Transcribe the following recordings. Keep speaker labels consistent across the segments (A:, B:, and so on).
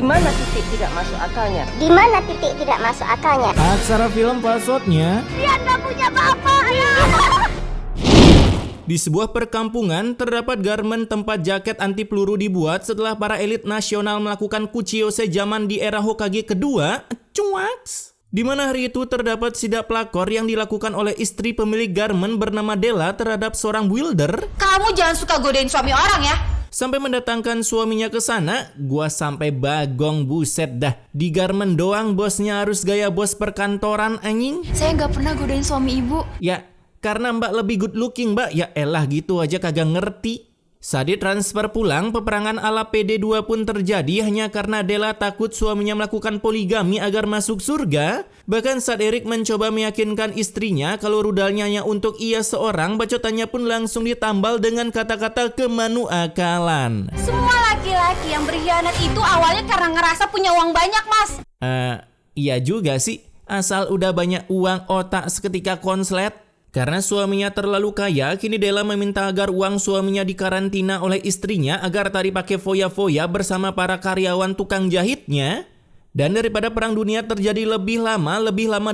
A: Di mana titik tidak masuk akalnya?
B: Di mana titik tidak masuk akalnya?
C: Aksara film passwordnya.
B: Dia nggak punya bapak ya.
C: Di sebuah perkampungan, terdapat garmen tempat jaket anti peluru dibuat setelah para elit nasional melakukan kuchiyose zaman di era Hokage kedua, cuaks. Di mana hari itu terdapat sidak pelakor yang dilakukan oleh istri pemilik garmen bernama Della terhadap seorang builder.
D: Kamu jangan suka godain suami orang ya.
C: Sampai mendatangkan suaminya ke sana, gua sampai bagong buset dah. Di garmen doang bosnya harus gaya bos perkantoran anjing.
D: Saya nggak pernah godain suami ibu.
C: Ya, karena mbak lebih good looking mbak, ya elah gitu aja kagak ngerti. Saat ditransfer pulang, peperangan ala PD2 pun terjadi hanya karena Della takut suaminya melakukan poligami agar masuk surga. Bahkan saat Erik mencoba meyakinkan istrinya kalau rudalnya hanya untuk ia seorang, bacotannya pun langsung ditambal dengan kata-kata kemanuakalan.
D: Semua laki-laki yang berkhianat itu awalnya karena ngerasa punya uang banyak, Mas.
C: Iya juga sih, asal udah banyak uang otak seketika konslet. Karena suaminya terlalu kaya, kini Della meminta agar uang suaminya dikarantina oleh istrinya agar tak dipakai foya-foya bersama para karyawan tukang jahitnya. Dan daripada perang dunia terjadi lebih lama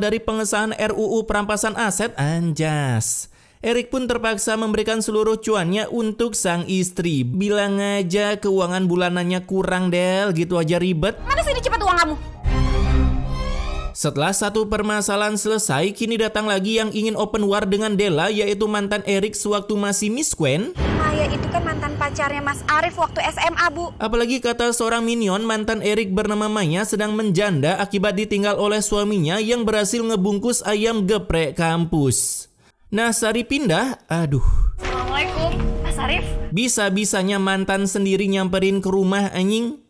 C: dari pengesahan RUU perampasan aset, anjas. Erik pun terpaksa memberikan seluruh cuannya untuk sang istri. Bilang aja keuangan bulanannya kurang Del, gitu aja ribet.
D: Mana sini cepat uang kamu?
C: Setelah satu permasalahan selesai, kini datang lagi yang ingin open war dengan Della, yaitu mantan Erik sewaktu masih Miss Gwen.
D: Maya itu kan mantan pacarnya Mas Arif waktu SMA, Bu.
C: Apalagi kata seorang minion, mantan Erik bernama Maya sedang menjanda akibat ditinggal oleh suaminya yang berhasil ngebungkus ayam geprek kampus. Nah, Sari pindah, aduh.
D: Assalamualaikum, Mas Arif.
C: Bisa-bisanya mantan sendiri nyamperin ke rumah anjing.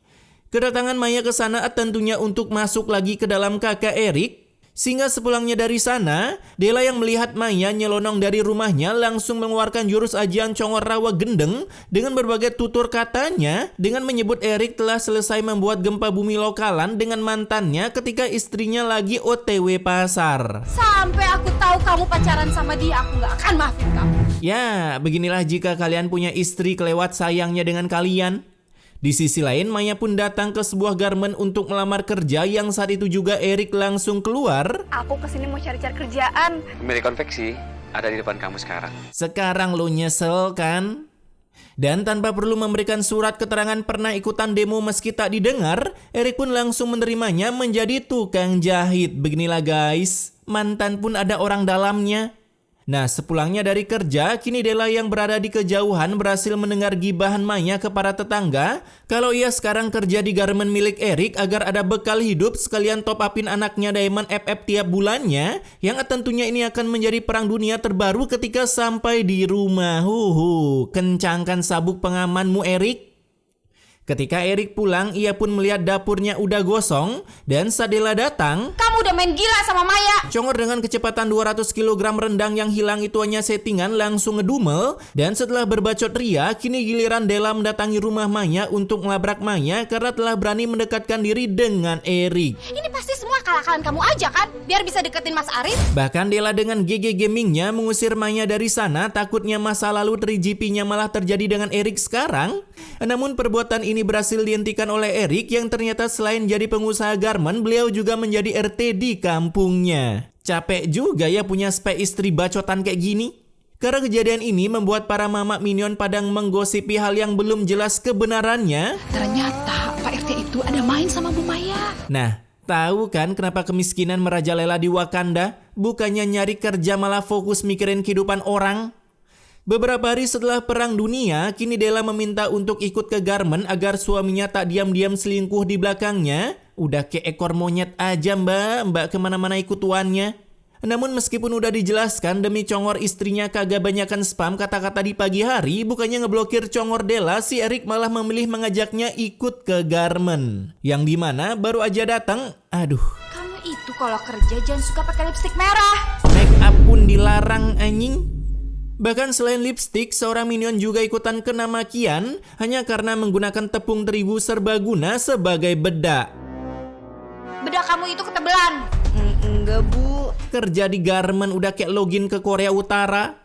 C: Kedatangan Maya ke sana tentunya untuk masuk lagi ke dalam kakak Erik. Sehingga sepulangnya dari sana, Della yang melihat Maya nyelonong dari rumahnya langsung mengeluarkan jurus ajian congor rawa gendeng dengan berbagai tutur katanya dengan menyebut Erik telah selesai membuat gempa bumi lokalan dengan mantannya ketika istrinya lagi OTW pasar.
D: Sampai aku tahu kamu pacaran sama dia, aku nggak akan maafin kamu.
C: Ya, beginilah jika kalian punya istri kelewat sayangnya dengan kalian. Di sisi lain, Maya pun datang ke sebuah garmen untuk melamar kerja yang saat itu juga Erik langsung keluar.
D: Aku kesini mau cari-cari kerjaan.
E: Pemilik konveksi ada di depan kamu sekarang.
C: Sekarang lo nyesel kan? Dan tanpa perlu memberikan surat keterangan pernah ikutan demo meski tak didengar, Erik pun langsung menerimanya menjadi tukang jahit. Beginilah guys, mantan pun ada orang dalamnya. Nah, sepulangnya dari kerja, kini Della yang berada di kejauhan berhasil mendengar gibahan Maya ke para tetangga kalau ia sekarang kerja di garmen milik Erik agar ada bekal hidup sekalian top upin anaknya Diamond FF tiap bulannya, yang tentunya ini akan menjadi perang dunia terbaru ketika sampai di rumah. Kencangkan sabuk pengamanmu Erik. Ketika Erik pulang, ia pun melihat dapurnya udah gosong dan saat Della datang,
D: Kamu udah main gila sama Maya.
C: Congor dengan kecepatan 200 kg rendang yang hilang itu hanya settingan langsung ngedumel. Dan setelah berbacot ria, kini giliran Della mendatangi rumah Maya untuk melabrak Maya karena telah berani mendekatkan diri dengan Erik.
D: Ini pasti semua akal-akalan kamu aja kan? Biar bisa deketin Mas Arif.
C: Bahkan Della dengan GG gamingnya mengusir Maya dari sana, takutnya masa lalu 3GP-nya malah terjadi dengan Erik sekarang. Namun perbuatan ini berhasil dihentikan oleh Erik yang ternyata selain jadi pengusaha garmen, beliau juga menjadi RT di kampungnya. Capek juga ya punya spek istri bacotan kayak gini. Karena kejadian ini membuat para mama minion padang menggosipi hal yang belum jelas kebenarannya.
F: Ternyata Pak RT itu ada main sama Bu Maya.
C: Nah, tahu kan kenapa kemiskinan merajalela di Wakanda? Bukannya nyari kerja malah fokus mikirin kehidupan orang. Beberapa hari setelah perang dunia, kini Della meminta untuk ikut ke garmen agar suaminya tak diam-diam selingkuh di belakangnya. Udah kayak ekor monyet aja mbak kemana-mana ikut tuannya. Namun meskipun udah dijelaskan demi congor istrinya kagak banyakan spam kata-kata di pagi hari, bukannya ngeblokir congor Della, si Erik malah memilih mengajaknya ikut ke garmen. Yang dimana baru aja datang, aduh.
D: Kamu itu kalau kerja jangan suka pakai lipstik merah.
C: Make up pun dilarang anjing. Bahkan selain lipstik, seorang minion juga ikutan kena makian hanya karena menggunakan tepung terigu serbaguna sebagai bedak.
D: Bedak kamu itu ketebelan.
A: Enggak Bu.
C: Kerja di garmen udah kayak login ke Korea Utara.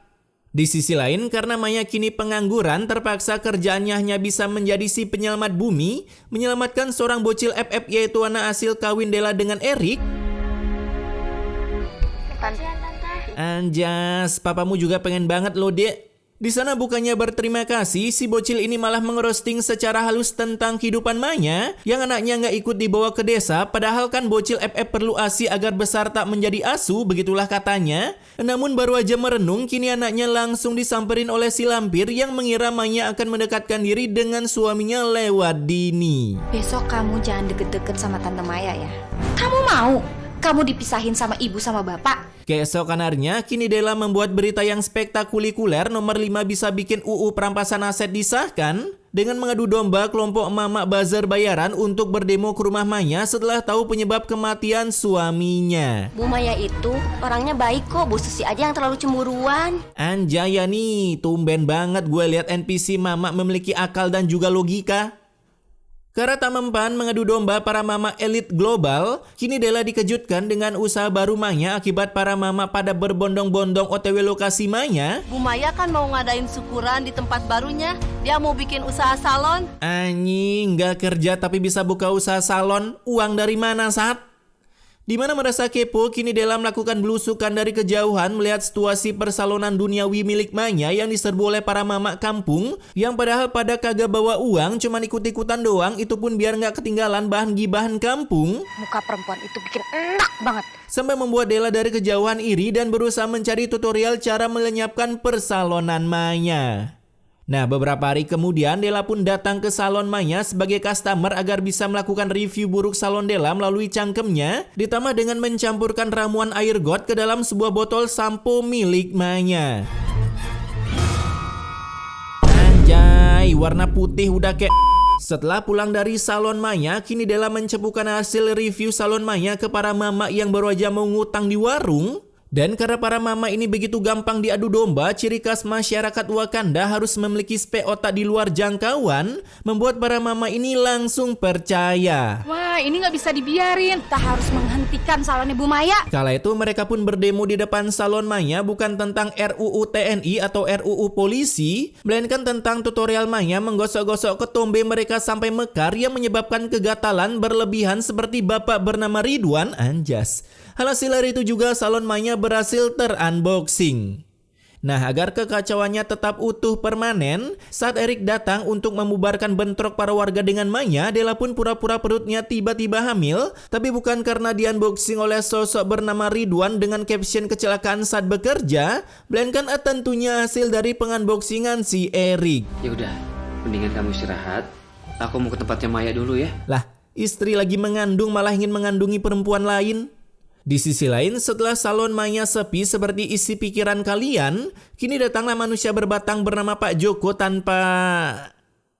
C: Di sisi lain, karena Maya kini pengangguran, terpaksa kerjaannya hanya bisa menjadi si penyelamat bumi, menyelamatkan seorang bocil FF yaitu anak hasil kawin Della dengan Erik. Anjas, papamu juga pengen banget loh, Dek. Di sana bukannya berterima kasih, si bocil ini malah mengerosting secara halus tentang kehidupan Maya yang anaknya nggak ikut dibawa ke desa, padahal kan bocil FF perlu ASI agar besar tak menjadi asu, begitulah katanya. Namun baru aja merenung, kini anaknya langsung disamperin oleh si lampir yang mengira Maya akan mendekatkan diri dengan suaminya lewat Dini.
D: Besok kamu jangan deket-deket sama Tante Maya ya. Kamu mau? Kamu dipisahin sama ibu sama bapak?
C: Keesokan harinya, kini Della membuat berita yang spektakuler nomor 5 bisa bikin UU perampasan aset disahkan dengan mengadu domba kelompok emak-emak bazar bayaran untuk berdemo ke rumah Maya setelah tahu penyebab kematian suaminya.
B: Bu Maya itu orangnya baik kok, Bu Susi aja yang terlalu cemburuan.
C: Anjaya nih, tumben banget gue lihat NPC mama memiliki akal dan juga logika. Karena tak mempan mengadu domba para mama elit global, kini Della dikejutkan dengan usaha baru Maya akibat para mama pada berbondong-bondong OTW lokasi Maya.
G: Bu Maya kan mau ngadain syukuran di tempat barunya. Dia mau bikin usaha salon.
C: Anjing, gak kerja tapi bisa buka usaha salon. Uang dari mana, Sat? Dimana merasa kepo, kini Della melakukan belusukan dari kejauhan melihat situasi persalonan duniawi milik Maya yang diserbu oleh para mama kampung yang padahal pada kagak bawa uang, cuman ikut-ikutan doang, itu pun biar nggak ketinggalan bahan gibahan kampung.
D: Muka perempuan itu bikin enak banget.
C: Sampai membuat Della dari kejauhan iri dan berusaha mencari tutorial cara melenyapkan persalonan Maya. Nah, beberapa hari kemudian Della pun datang ke salon Maya sebagai customer agar bisa melakukan review buruk salon Della melalui cangkemnya, ditambah dengan mencampurkan ramuan air got ke dalam sebuah botol sampo milik Maya. Anjay, warna putih udah kayak... Setelah pulang dari salon Maya, kini Della mencepukan hasil review salon Maya ke para mama yang baru aja mau ngutang di warung. Dan karena para mama ini begitu gampang diadu domba, ciri khas masyarakat Wakanda harus memiliki spek otak di luar jangkauan, membuat para mama ini langsung percaya.
F: Wah, ini nggak bisa dibiarin.
D: Kita harus menghentikan salonnya Bu Maya.
C: Kala itu mereka pun berdemo di depan salon Maya bukan tentang RUU TNI atau RUU polisi, melainkan tentang tutorial Maya menggosok-gosok ketombe mereka sampai mekar yang menyebabkan kegatalan berlebihan seperti bapak bernama Ridwan. Anjas. Hasil dari itu juga salon Maya berhasil terunboxing. Nah, agar kekacauannya tetap utuh permanen, saat Erik datang untuk membubarkan bentrok para warga dengan Maya, Della pun pura-pura perutnya tiba-tiba hamil, tapi bukan karena diunboxing oleh sosok bernama Ridwan dengan caption kecelakaan saat bekerja, melainkan tentunya hasil dari pengunboxingan si Erik.
E: Ya udah, mendingan kamu istirahat. Aku mau ke tempatnya Maya dulu ya.
C: Lah, istri lagi mengandung malah ingin mengandungi perempuan lain. Di sisi lain, setelah salon Maya sepi seperti isi pikiran kalian, kini datanglah manusia berbatang bernama Pak Joko tanpa...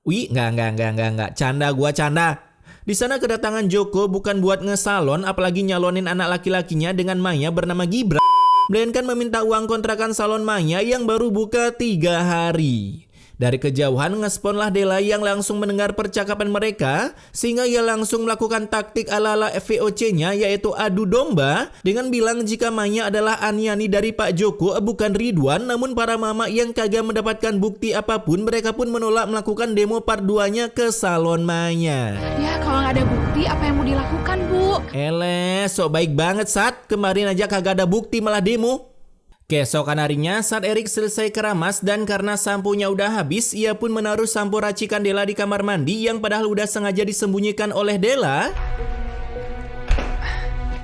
C: Enggak, canda gua canda. Di sana kedatangan Joko bukan buat ngesalon, apalagi nyalonin anak laki-lakinya dengan Maya bernama Gibran, melainkan meminta uang kontrakan salon Maya yang baru buka 3 hari. Dari kejauhan ngesponlah Della yang langsung mendengar percakapan mereka, sehingga ia langsung melakukan taktik ala-ala FVOC-nya yaitu adu domba dengan bilang jika Maya adalah Aniani dari Pak Joko bukan Ridwan, namun para mama yang kagak mendapatkan bukti apapun mereka pun menolak melakukan demo part 2-nya ke salon Maya.
F: Ya, kalau nggak ada bukti, apa yang mau dilakukan, Bu?
C: Sok baik banget, Sat. Kemarin aja kagak ada bukti malah demo. Keesokan harinya, saat Erik selesai keramas dan karena sampunya udah habis, ia pun menaruh sampo racikan Della di kamar mandi yang padahal udah sengaja disembunyikan oleh Della.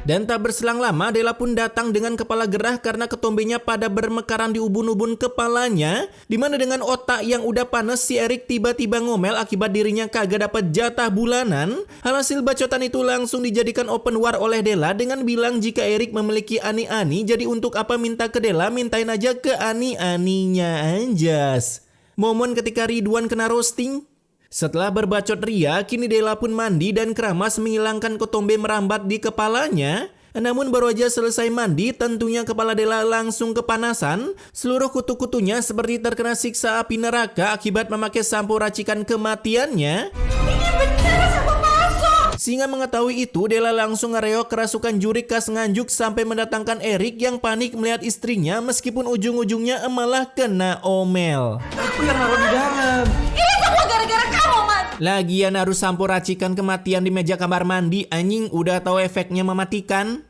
C: Dan tak berselang lama, Della pun datang dengan kepala gerah karena ketombenya pada bermekaran di ubun-ubun kepalanya, dimana dengan otak yang udah panas si Erik tiba-tiba ngomel akibat dirinya kagak dapat jatah bulanan. Hasil bacotan itu langsung dijadikan open war oleh Della dengan bilang jika Erik memiliki ani-ani, jadi untuk apa minta ke Della, mintain aja ke ani-aninya. Anjas. Momen ketika Ridwan kena roasting. Setelah berbacot ria, kini Della pun mandi dan keramas menghilangkan ketombe merambat di kepalanya. Namun baru aja selesai mandi, tentunya kepala Della langsung kepanasan. Seluruh kutu-kutunya seperti terkena siksa api neraka akibat memakai sampo racikan kematiannya. Ini benar sampo palsu. Sehingga mengetahui itu, Della langsung ngereok kerasukan juri khas Nganjuk sampai mendatangkan Erik yang panik melihat istrinya meskipun ujung-ujungnya malah kena omel.
E: Aku yang naruh di dalam.
D: Ini semua gara-gara kamu, Mas.
C: Lagian harus sampo racikan kematian di meja kamar mandi, anjing udah tahu efeknya mematikan.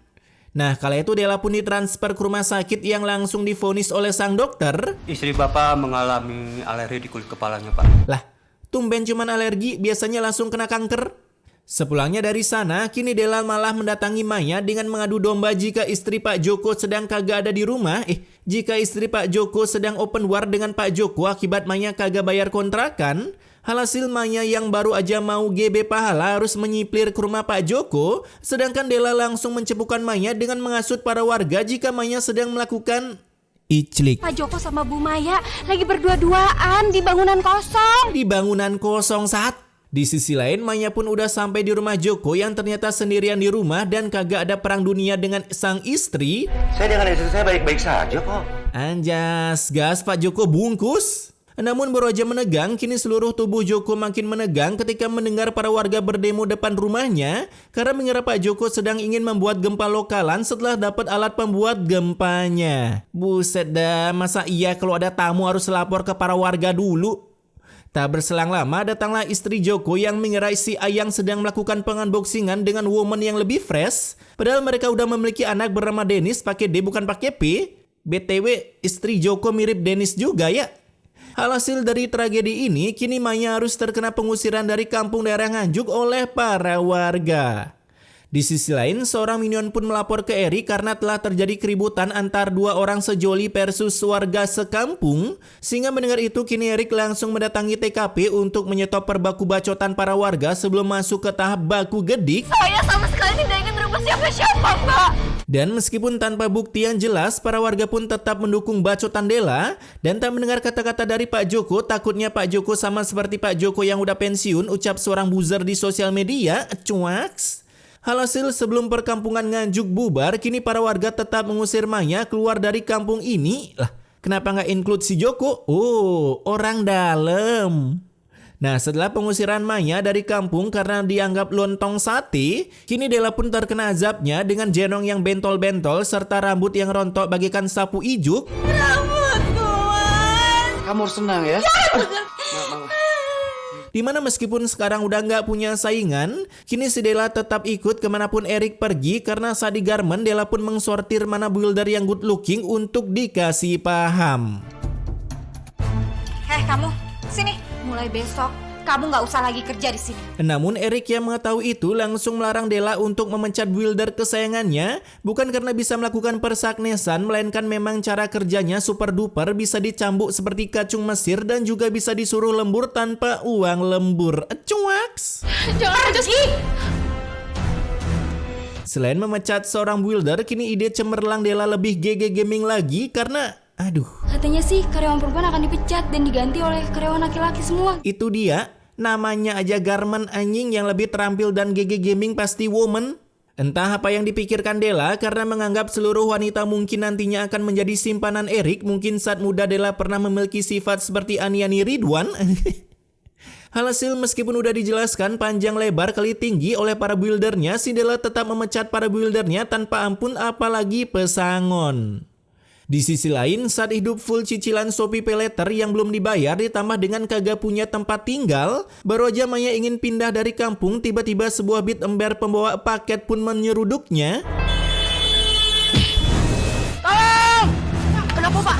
C: Nah, kala itu Della pun ditransfer ke rumah sakit yang langsung divonis oleh sang dokter.
H: Istri Bapak mengalami alergi di kulit kepalanya, Pak.
C: Lah, tumben cuman alergi, biasanya langsung kena kanker. Sepulangnya dari sana, kini Della malah mendatangi Maya dengan mengadu domba jika istri Pak Joko sedang kagak ada di rumah. Jika istri Pak Joko sedang open war dengan Pak Joko akibat Maya kagak bayar kontrakan. Alhasil Maya yang baru aja mau GB pahala harus menyiplir ke rumah Pak Joko, sedangkan Della langsung mencebukkan Maya dengan menghasut para warga jika Maya sedang melakukan iclik.
B: Pak Joko sama Bu Maya lagi berdua-duaan di bangunan kosong.
C: Di bangunan kosong saat. Di sisi lain, Maya pun udah sampai di rumah Joko yang ternyata sendirian di rumah dan kagak ada perang dunia dengan sang istri.
H: Saya dengan istri saya baik-baik saja kok.
C: Anjas, gas Pak Joko bungkus. Namun baru aja menegang, kini seluruh tubuh Joko makin menegang ketika mendengar para warga berdemo depan rumahnya karena mengira Pak Joko sedang ingin membuat gempa lokalan setelah dapat alat pembuat gempanya. Buset dah, masa iya kalau ada tamu harus lapor ke para warga dulu? Tak berselang lama datanglah istri Joko yang mengira si Ayang sedang melakukan pengunboxingan dengan woman yang lebih fresh. Padahal mereka udah memiliki anak bernama Dennis pakai D bukan pakai P. BTW istri Joko mirip Dennis juga ya. Alhasil dari tragedi ini kini Maya harus terkena pengusiran dari kampung daerah Nganjuk oleh para warga. Di sisi lain, seorang minion pun melapor ke Erik karena telah terjadi keributan antar dua orang sejoli versus warga sekampung. Sehingga mendengar itu, kini Erik langsung mendatangi TKP untuk menyetop perbaku bacotan para warga sebelum masuk ke tahap baku gedik.
D: Saya sama sekali tidak ingin merubah siapa-siapa, Mbak.
C: Dan meskipun tanpa bukti yang jelas, para warga pun tetap mendukung bacotan Della. Dan tak mendengar kata-kata dari Pak Joko, takutnya Pak Joko sama seperti Pak Joko yang udah pensiun, ucap seorang buzzer di sosial media, cuaks. Alhasil sebelum perkampungan Nganjuk bubar, kini para warga tetap mengusir Maya keluar dari kampung ini. Lah, kenapa nggak include si Joko? Oh, orang dalam. Nah, setelah pengusiran Maya dari kampung karena dianggap lontong sate, kini Della pun terkena azabnya dengan jenong yang bentol-bentol serta rambut yang rontok bagaikan sapu ijuk.
E: Kamu harus senang ya.
C: Dimana meskipun sekarang udah nggak punya saingan, kini si Della tetap ikut kemanapun Erik pergi karena saat di garmen Della pun mengsortir mana builder yang good looking untuk dikasih paham.
D: Kamu, sini. Mulai besok, kamu nggak usah lagi kerja di sini.
C: Namun Erik yang mengetahui itu langsung melarang Della untuk memecat builder kesayangannya, bukan karena bisa melakukan persaknesan, melainkan memang cara kerjanya super duper bisa dicambuk seperti kacung Mesir dan juga bisa disuruh lembur tanpa uang lembur. Cuaks.
F: Jangan pergi.
C: Selain memecat seorang builder, kini ide cemerlang Della lebih GG gaming lagi karena
B: Katanya sih karyawan perempuan akan dipecat dan diganti oleh karyawan laki-laki semua.
C: itu dia, namanya aja garmen anjing yang lebih terampil dan GG gaming pasti woman. Entah apa yang dipikirkan Della karena menganggap seluruh wanita mungkin nantinya akan menjadi simpanan Erik. Mungkin saat muda Della pernah memiliki sifat seperti Aniani Ridwan. Alhasil meskipun udah dijelaskan panjang lebar kali tinggi oleh para buildernya, si Della tetap memecat para buildernya tanpa ampun apalagi pesangon. Di sisi lain, saat hidup full cicilan Shopee Paylater yang belum dibayar ditambah dengan kagak punya tempat tinggal, baru aja Maya ingin pindah dari kampung, tiba-tiba sebuah bit ember pembawa paket pun menyeruduknya.
D: Tolong! Kenapa, Pak?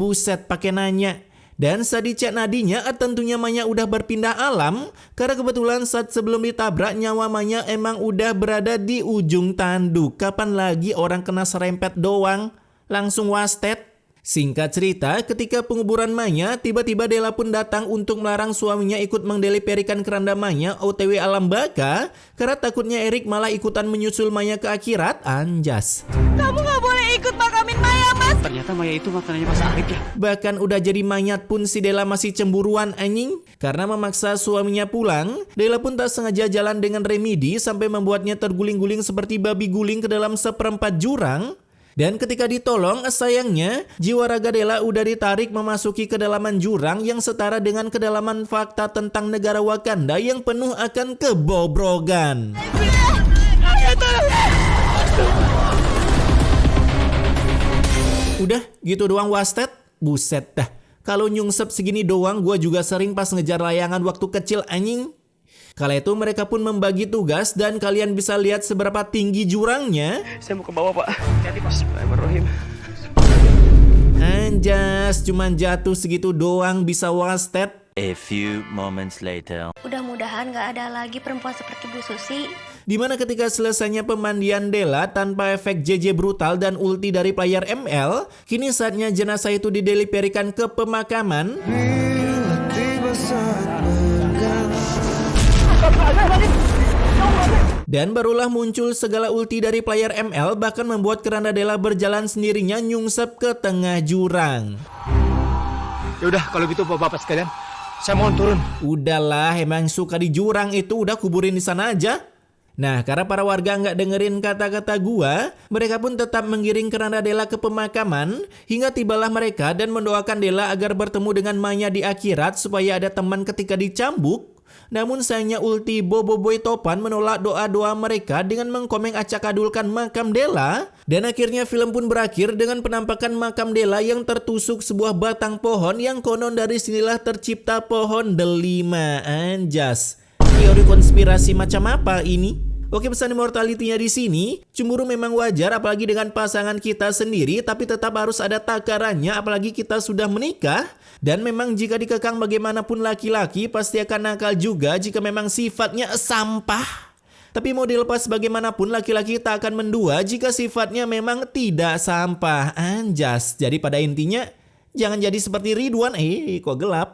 C: Buset, pakai nanya. Dan saat dicek nadinya, tentunya Maya udah berpindah alam, karena kebetulan saat sebelum ditabrak nyawa Maya emang udah berada di ujung tanduk. Kapan lagi orang kena serempet doang? Langsung wasted. Singkat cerita, ketika penguburan Maya, tiba-tiba Della pun datang untuk melarang suaminya ikut mendeliperikan keranda Maya OTW alam baka karena takutnya Erik malah ikutan menyusul Maya ke akhirat. Anjas.
G: Kamu nggak boleh ikut makamin Maya, Mas.
E: Ternyata Maya itu makanannya Mas Arif ya.
C: Bahkan udah jadi mayat pun si Della masih cemburuan anjing. Karena memaksa suaminya pulang, Della pun tak sengaja jalan dengan remedi sampai membuatnya terguling-guling seperti babi guling ke dalam seperempat jurang. Dan ketika ditolong, sayangnya jiwa raga Della udah ditarik memasuki kedalaman jurang yang setara dengan kedalaman fakta tentang negara Wakanda yang penuh akan kebobrogan. Udah gitu doang Wasted? Buset dah. Kalau nyungsep segini doang gua juga sering pas ngejar layangan waktu kecil anjing. Kala itu mereka pun membagi tugas dan kalian bisa lihat seberapa tinggi jurangnya.
H: Saya mau ke bawah, Pak. Bismillahirrahmanirrahim.
C: Anjas, cuman jatuh segitu doang bisa Wasted.
I: A few moments later.
D: Mudah-mudahan gak ada lagi perempuan seperti Bu Susi.
C: Dimana ketika selesainya pemandian Della tanpa efek JJ brutal dan ulti dari player ML, kini saatnya jenazah itu dideliperikan ke pemakaman. Dan barulah muncul segala ulti dari player ML, bahkan membuat keranda Della berjalan sendirinya nyungsep ke tengah jurang.
H: Ya udah, kalau gitu Bapak sekalian, saya mohon turun.
C: Udahlah, emang suka di jurang itu udah kuburin di sana aja. Nah, karena para warga nggak dengerin kata-kata gua, mereka pun tetap menggiring keranda Della ke pemakaman, hingga tibalah mereka dan mendoakan Della agar bertemu dengan Maya di akhirat supaya ada teman ketika dicambuk. Namun sayangnya ulti Bobo Boy Topan menolak doa-doa mereka dengan mengkomeng acak-adulkan makam Della. Dan akhirnya film pun berakhir dengan penampakan makam Della yang tertusuk sebuah batang pohon yang konon dari sinilah tercipta pohon delima. Anjas. Teori konspirasi macam apa ini? Oke, pesan immortality-nya di sini, cemburu memang wajar apalagi dengan pasangan kita sendiri, tapi tetap harus ada takarannya apalagi kita sudah menikah. Dan memang jika dikekang bagaimanapun laki-laki pasti akan nakal juga jika memang sifatnya sampah. Tapi mau dilepas bagaimanapun laki-laki tak akan mendua jika sifatnya memang tidak sampah. Anjas. Jadi pada intinya jangan jadi seperti Ridwan. Kok gelap?